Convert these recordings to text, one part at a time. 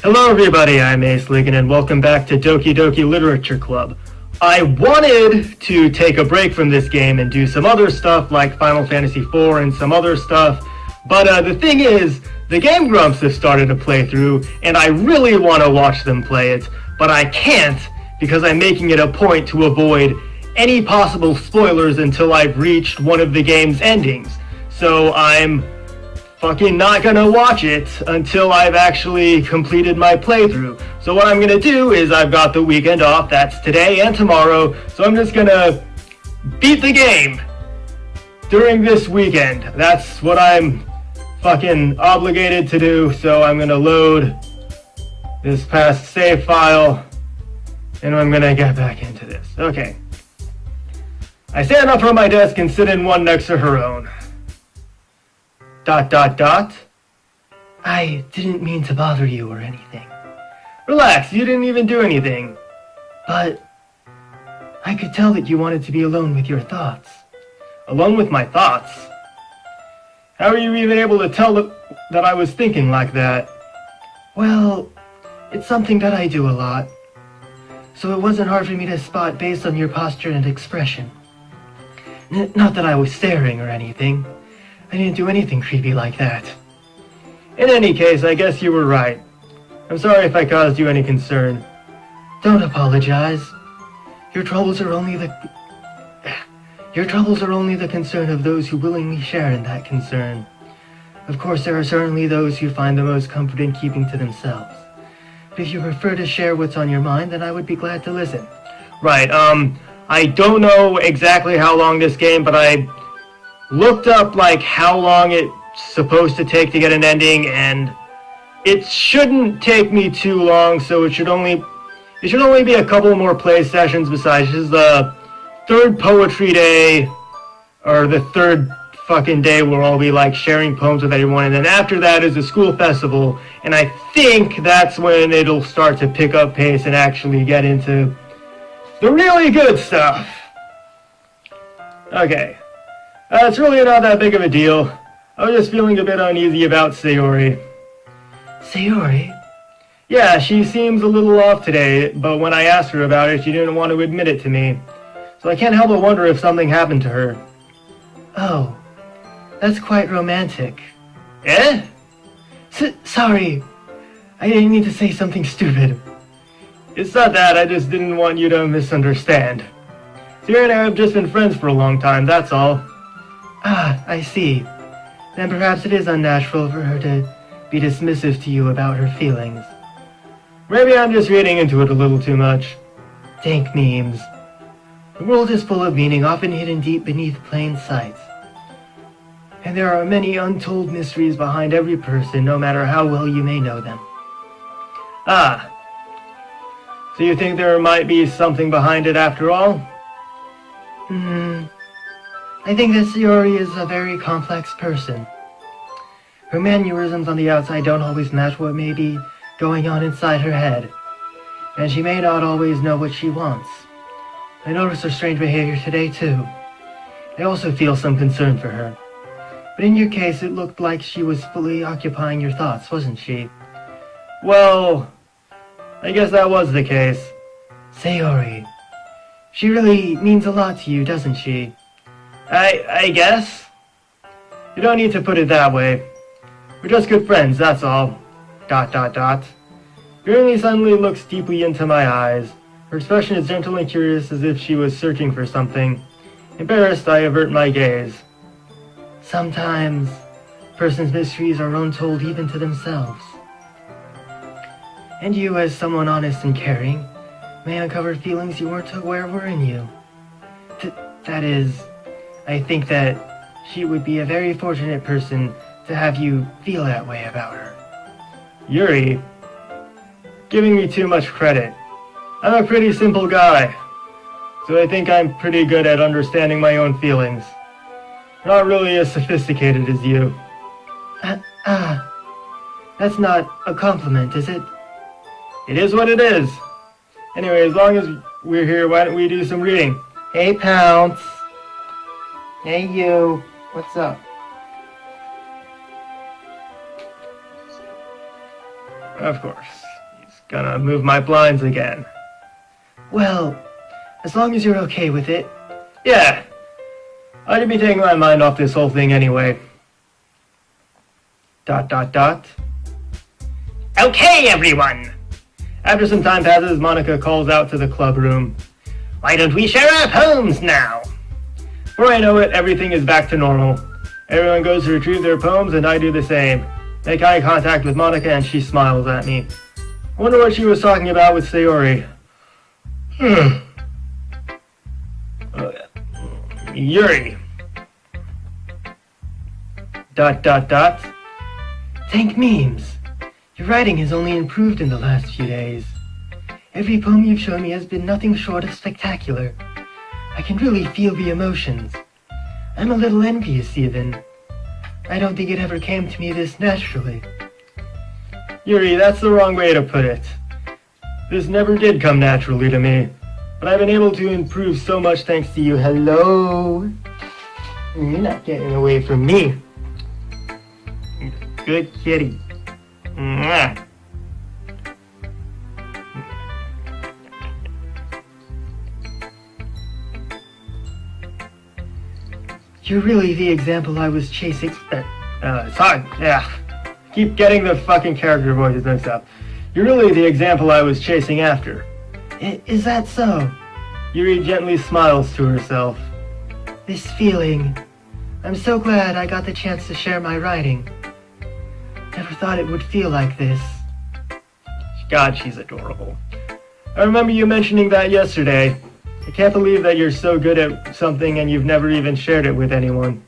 Hello everybody, I'm Acelegin and welcome back to Doki Doki Literature Club. I wanted to take a break from this game and do some other stuff like Final Fantasy IV and some other stuff, but the thing is, the Game Grumps have started a playthrough and I really want to watch them play it, but I can't because I'm making it a point to avoid any possible spoilers until I've reached one of the game's endings. So I'm fucking not gonna watch it until I've actually completed my playthrough. So what I'm gonna do is I've got the weekend off, that's today and tomorrow, so I'm just gonna beat the game during this weekend. That's what I'm fucking obligated to do, so I'm gonna load this past save file and I'm gonna get back into this. Okay. I stand up from my desk and sit in one next to her own. ... I didn't mean to bother you or anything. Relax, you didn't even do anything. But I could tell that you wanted to be alone with your thoughts. Alone with my thoughts? How are you even able to tell that I was thinking like that? Well, it's something that I do a lot. So it wasn't hard for me to spot based on your posture and expression. Not that I was staring or anything. I didn't do anything creepy like that. In any case, I guess you were right. I'm sorry if I caused you any concern. Don't apologize. Your troubles are only the concern of those who willingly share in that concern. Of course, there are certainly those who find the most comfort in keeping to themselves. But if you prefer to share what's on your mind, then I would be glad to listen. Right, I don't know exactly how long this game, but I looked up like how long it's supposed to take to get an ending, and it shouldn't take me too long, so it should only be a couple more play sessions. Besides, this is the third poetry day, or the third fucking day where I'll be like sharing poems with everyone, and then after that is a school festival, and I think that's when it'll start to pick up pace and actually get into the really good stuff. Okay. It's really not that big of a deal. I was just feeling a bit uneasy about Sayori. Sayori? Yeah, she seems a little off today, but when I asked her about it, she didn't want to admit it to me. So I can't help but wonder if something happened to her. Oh, that's quite romantic. Eh? Sorry, I didn't mean to say something stupid. It's not that, I just didn't want you to misunderstand. Sayori and I have just been friends for a long time, that's all. Ah, I see. Then perhaps it is unnatural for her to be dismissive to you about her feelings. Maybe I'm just reading into it a little too much. Dank memes. The world is full of meaning, often hidden deep beneath plain sight. And there are many untold mysteries behind every person, no matter how well you may know them. Ah. So you think there might be something behind it after all? I think that Sayori is a very complex person. Her mannerisms on the outside don't always match what may be going on inside her head, and she may not always know what she wants. I noticed her strange behavior today too. I also feel some concern for her. But in your case, it looked like she was fully occupying your thoughts, wasn't she? Well, I guess that was the case. Sayori, she really means a lot to you, doesn't she? I guess. You don't need to put it that way. We're just good friends, that's all. ... Grimly suddenly looks deeply into my eyes. Her expression is gentle and curious, as if she was searching for something. Embarrassed, I avert my gaze. Sometimes, persons' mysteries are untold even to themselves. And you, as someone honest and caring, may uncover feelings you weren't aware were in you. That is, I think that she would be a very fortunate person to have you feel that way about her. Yuri, giving me too much credit. I'm a pretty simple guy, so I think I'm pretty good at understanding my own feelings. Not really as sophisticated as you. That's not a compliment, is it? It is what it is. Anyway, as long as we're here, why don't we do some reading? Hey, Pounce. Hey, you. What's up? Of course. Gonna move my blinds again. Well, as long as you're okay with it. Yeah. I should be taking my mind off this whole thing anyway. ... Okay, everyone! After some time passes, Monica calls out to the club room. Why don't we share our poems now? Before I know it, everything is back to normal. Everyone goes to retrieve their poems, and I do the same. Make eye contact with Monica, and she smiles at me. I wonder what she was talking about with Sayori. Yuri. ... Thank memes. Your writing has only improved in the last few days. Every poem you've shown me has been nothing short of spectacular. I can really feel the emotions. I'm a little envious even. I don't think it ever came to me this naturally. Yuri, that's the wrong way to put it. This never did come naturally to me, but I've been able to improve so much thanks to you. Hello? You're not getting away from me. Good kitty. Mwah. You're really the example I was chasing. Sorry, yeah. Keep getting the fucking character voices mixed up. You're really the example I was chasing after. Is that so? Yuri gently smiles to herself. This feeling. I'm so glad I got the chance to share my writing. Never thought it would feel like this. God, she's adorable. I remember you mentioning that yesterday. I can't believe that you're so good at something and you've never even shared it with anyone.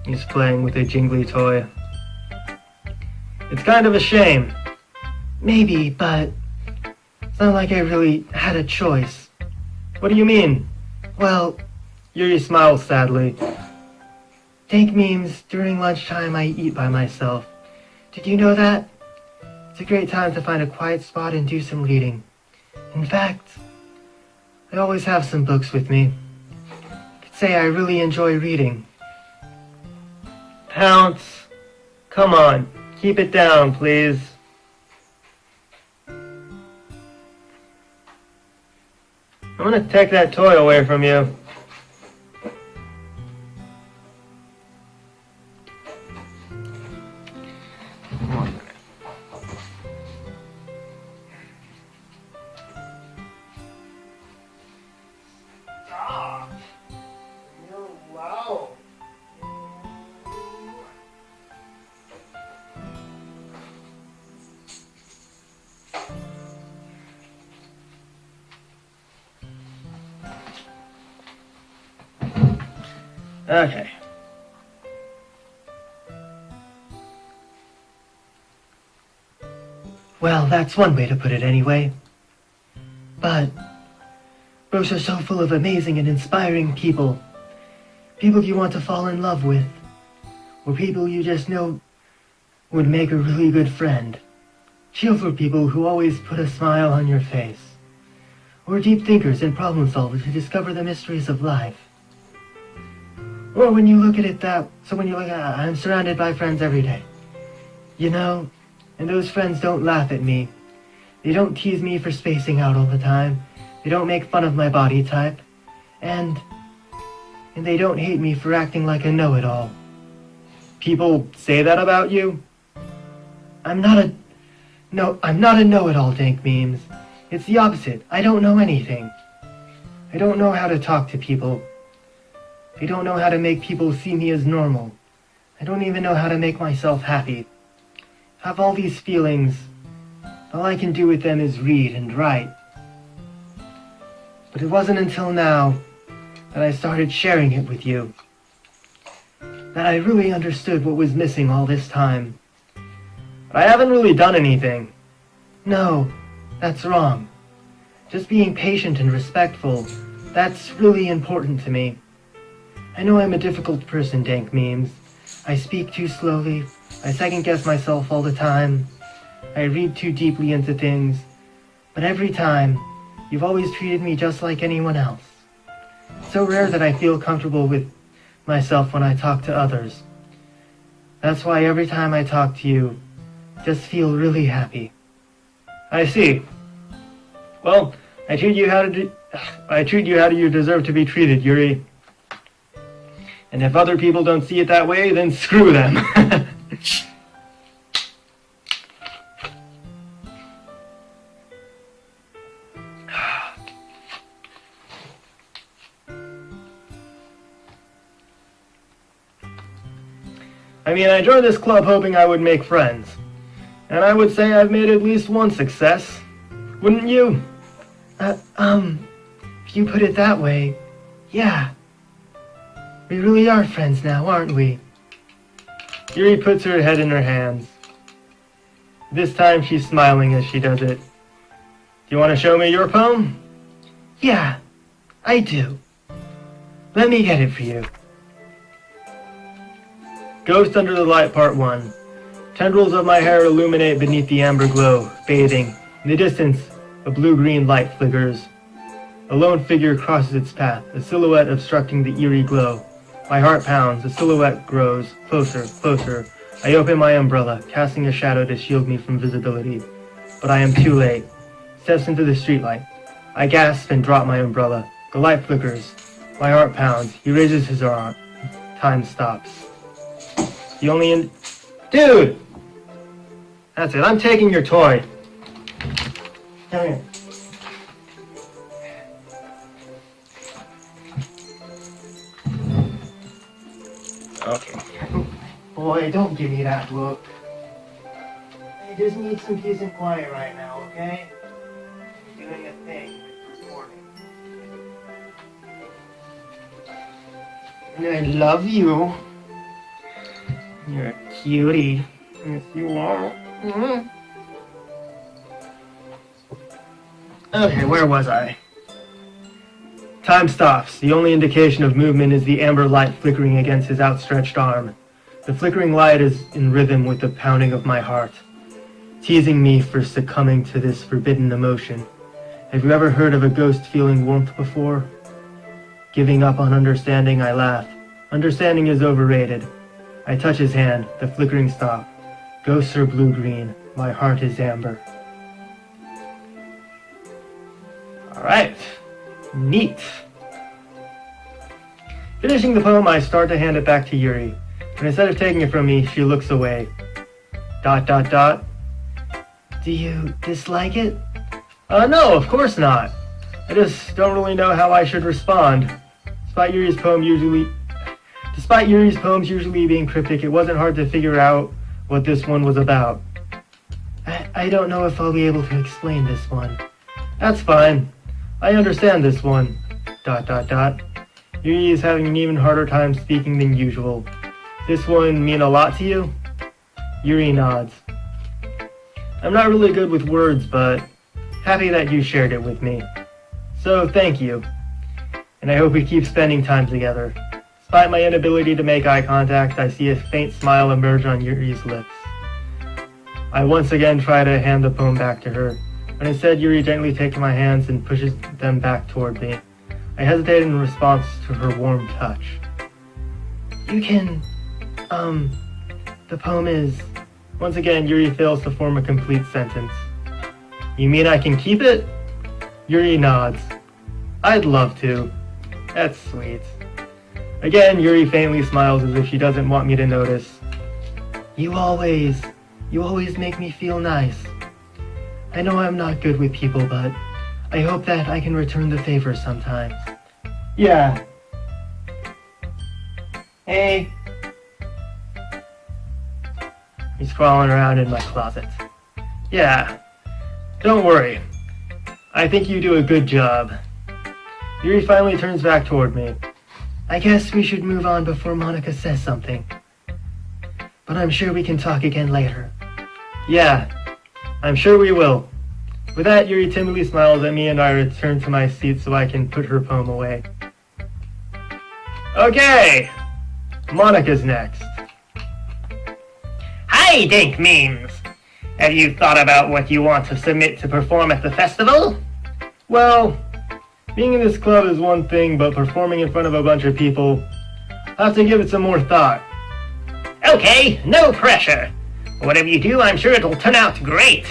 He's playing with a jingly toy. It's kind of a shame. Maybe, but it's not like I really had a choice. What do you mean? Well, Yuri smiles sadly. Dank memes, during lunchtime I eat by myself. Did you know that? It's a great time to find a quiet spot and do some reading. In fact, I always have some books with me. I could say I really enjoy reading. Pounce. Come on, keep it down, please. I'm gonna take that toy away from you. Okay. Well, that's one way to put it anyway. But books are so full of amazing and inspiring people. People you want to fall in love with. Or people you just know would make a really good friend. Feel for people who always put a smile on your face. Or deep thinkers and problem solvers who discover the mysteries of life. Or when you look at it I'm surrounded by friends every day. You know, and those friends don't laugh at me. They don't tease me for spacing out all the time. They don't make fun of my body type. And they don't hate me for acting like a know-it-all. People say that about you? I'm not a know-it-all, Dank Memes. It's the opposite. I don't know anything. I don't know how to talk to people. I don't know how to make people see me as normal. I don't even know how to make myself happy. I have all these feelings. All I can do with them is read and write. But it wasn't until now that I started sharing it with you that I really understood what was missing all this time. But I haven't really done anything. No, that's wrong. Just being patient and respectful, that's really important to me. I know I'm a difficult person, Dank Memes. I speak too slowly. I second-guess myself all the time. I read too deeply into things. But every time, you've always treated me just like anyone else. It's so rare that I feel comfortable with myself when I talk to others. That's why every time I talk to you, just feel really happy. I see. Well, I treat you how you deserve to be treated, Yuri. And if other people don't see it that way, then screw them. I mean, I joined this club hoping I would make friends. And I would say I've made at least one success. Wouldn't you? If you put it that way, yeah. We really are friends now, aren't we? Yuri puts her head in her hands. This time she's smiling as she does it. Do you want to show me your poem? Yeah, I do. Let me get it for you. Ghost Under the Light Part 1. Tendrils of my hair illuminate beneath the amber glow, bathing. In the distance, a blue-green light flickers. A lone figure crosses its path, a silhouette obstructing the eerie glow. My heart pounds, the silhouette grows, closer, closer. I open my umbrella, casting a shadow to shield me from visibility. But I am too late. Steps into the streetlight. I gasp and drop my umbrella. The light flickers. My heart pounds. He raises his arm. Time stops. Dude! That's it, I'm taking your toy. Come here. Okay. Boy, don't give me that look. I just need some peace and quiet right now, okay? I'm doing a thing with recording. And I love you. You're a cutie. Yes, you are. Mm-hmm. Okay, where was I? Time stops. The only indication of movement is the amber light flickering against his outstretched arm. The flickering light is in rhythm with the pounding of my heart, teasing me for succumbing to this forbidden emotion. Have you ever heard of a ghost feeling warmth before? Giving up on understanding, I laugh. Understanding is overrated. I touch his hand. The flickering stop. Ghosts are blue-green. My heart is amber. Alright. Neat. Finishing the poem, I start to hand it back to Yuri. But instead of taking it from me, she looks away. ... Do you dislike it? No, of course not. I just don't really know how I should respond. Despite Yuri's poems usually being cryptic, it wasn't hard to figure out what this one was about. I don't know if I'll be able to explain this one. That's fine. I understand this one. ... Yuri is having an even harder time speaking than usual. This one mean a lot to you? Yuri nods. I'm not really good with words, but happy that you shared it with me. So thank you. And I hope we keep spending time together. Despite my inability to make eye contact, I see a faint smile emerge on Yuri's lips. I once again try to hand the poem back to her, but instead Yuri gently takes my hands and pushes them back toward me. I hesitate in response to her warm touch. You can... the poem is... Once again, Yuri fails to form a complete sentence. You mean I can keep it? Yuri nods. I'd love to. That's sweet. Again, Yuri faintly smiles as if she doesn't want me to notice. You always make me feel nice. I know I'm not good with people, but I hope that I can return the favor sometimes. Yeah. Hey. He's crawling around in my closet. Yeah. Don't worry. I think you do a good job. Yuri finally turns back toward me. I guess we should move on before Monica says something. But I'm sure we can talk again later. Yeah, I'm sure we will. With that, Yuri timidly smiles at me and I return to my seat so I can put her poem away. Okay! Monica's next. Hi, Dink Memes! Have you thought about what you want to submit to perform at the festival? Well, being in this club is one thing, but performing in front of a bunch of people, I'll have to give it some more thought. Okay, no pressure. Whatever you do, I'm sure it'll turn out great.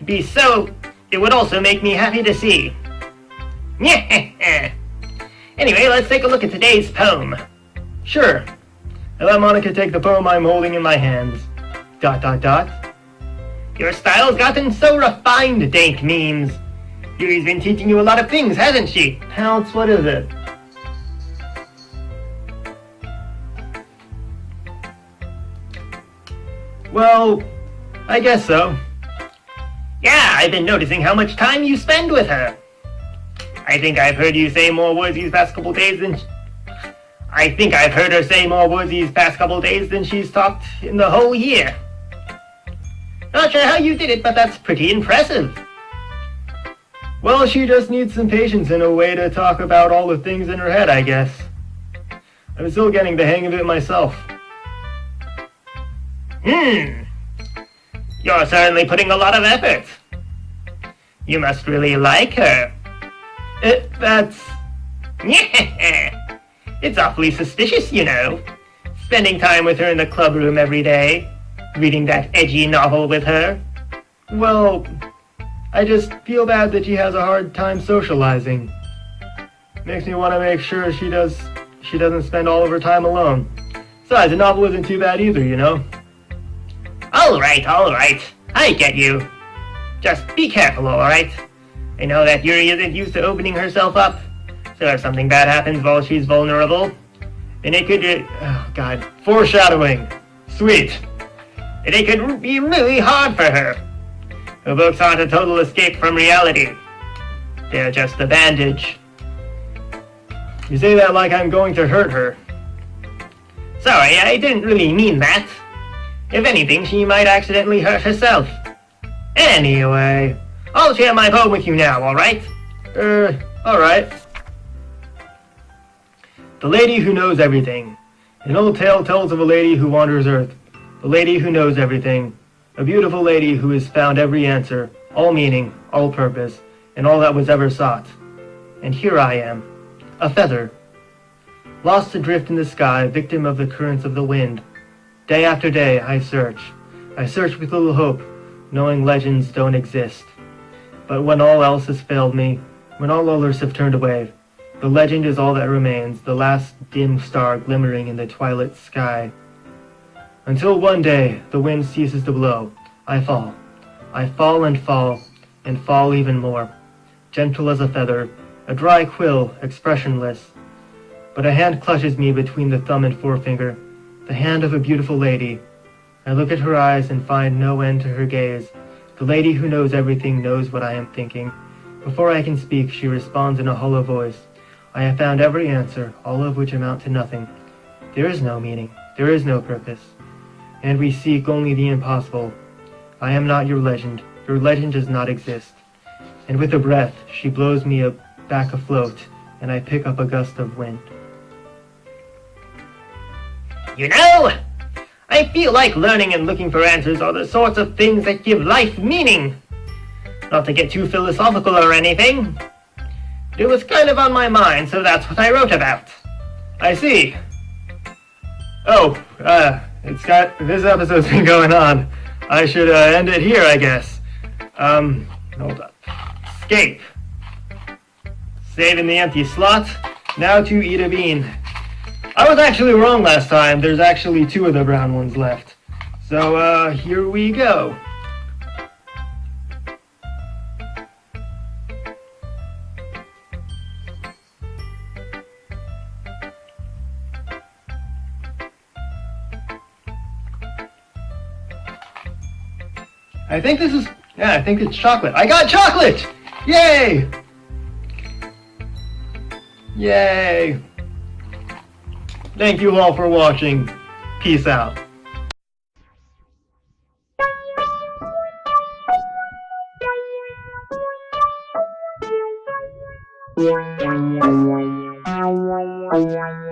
It would also make me happy to see. Anyway, let's take a look at today's poem. Sure. I let Monica take the poem I'm holding in my hands. ... Your style's gotten so refined, Dank Memes. Yuri's been teaching you a lot of things, hasn't she? Pounce, what is it? Well, I guess so. Yeah, I've been noticing how much time you spend with her. I think I've heard you say more words these past couple days than... I think I've heard her say more words these past couple days than she's talked in the whole year. Not sure how you did it, but that's pretty impressive. Well, she just needs some patience and a way to talk about all the things in her head, I guess. I'm still getting the hang of it myself. You're certainly putting a lot of effort. You must really like her. That's... It's awfully suspicious, you know. Spending time with her in the club room every day. Reading that edgy novel with her. Well, I just feel bad that she has a hard time socializing. Makes me want to make sure she doesn't spend all of her time alone. Besides, the novel isn't too bad either, you know? Alright. I get you. Just be careful, alright? I know that Yuri isn't used to opening herself up, so if something bad happens while she's vulnerable, then it could... oh, God. Foreshadowing. Sweet. Then it could be really hard for her. Her books aren't a total escape from reality. They're just a bandage. You say that like I'm going to hurt her. Sorry, I didn't really mean that. If anything, she might accidentally hurt herself. Anyway, I'll share my poem with you now, alright? Alright. The Lady Who Knows Everything. An old tale tells of a lady who wanders earth. The lady who knows everything. A beautiful lady who has found every answer, all meaning, all purpose, and all that was ever sought. And here I am, a feather, lost adrift in the sky, victim of the currents of the wind. Day after day, I search with little hope, knowing legends don't exist. But when all else has failed me, when all others have turned away, the legend is all that remains, the last dim star glimmering in the twilight sky. Until one day, the wind ceases to blow. I fall and fall, and fall even more. Gentle as a feather, a dry quill, expressionless. But a hand clutches me between the thumb and forefinger, the hand of a beautiful lady. I look at her eyes and find no end to her gaze. The lady who knows everything knows what I am thinking. Before I can speak, she responds in a hollow voice. I have found every answer, all of which amount to nothing. There is no meaning, there is no purpose, and we seek only the impossible. I am not your legend does not exist. And with a breath, she blows me back afloat, and I pick up a gust of wind. You know, I feel like learning and looking for answers are the sorts of things that give life meaning. Not to get too philosophical or anything. It was kind of on my mind, so that's what I wrote about. I see. Oh, this episode's been going on. I should end it here, I guess. Hold up. Escape. Save in the empty slot. Now to eat a bean. I was actually wrong last time. There's actually 2 of the brown ones left. So, here we go. I think it's chocolate. I got chocolate! Yay! Yay! Thank you all for watching. Peace out. Wow.